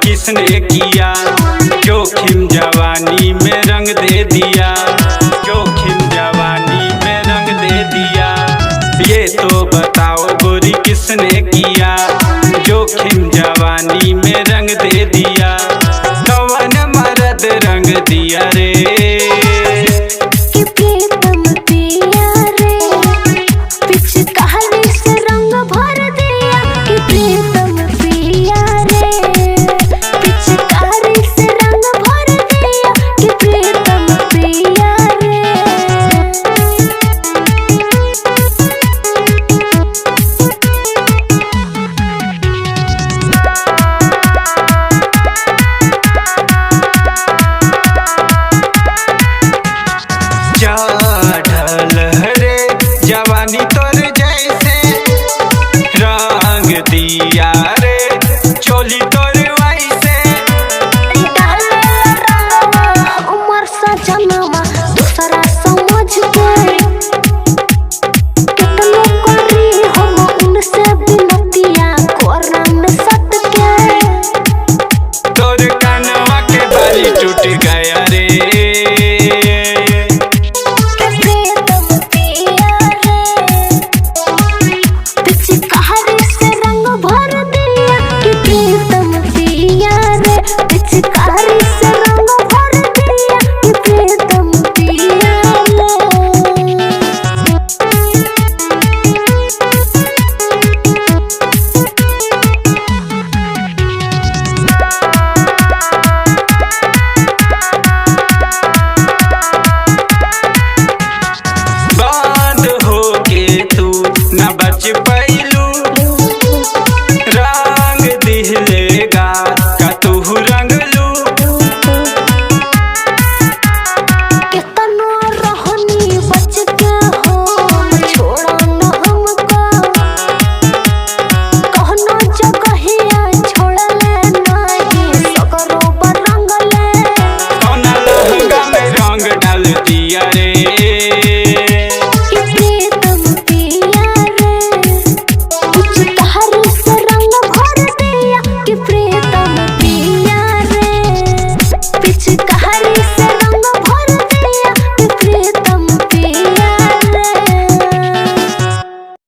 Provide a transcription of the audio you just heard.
किसने किया जोखिम जवानी में रंग दे दिया, जोखिम जवानी में रंग दे दिया। ये तो बताओ गोरी किसने किया जोखिम जवानी में रंग दे दिया। कौन मर्द रंग दिया रे जवानी तोर जैसे रंग दिया रे चोली तोर वैसे उमर सा जन्मा दूसरा समझ के कितने करी हम उनसे बिनतिया कोरन सट के तोर कानवा के बाली टूट गया रे। पैलू रंग दिहलेगा का तू रंग लू कितना रहनी बच के हो छोड़ा न हमको कहनो जगहिया छोड़ले नहीं सगरो बरंगले कौना लहंगा में रंग डाल दिया रे। पिचकारी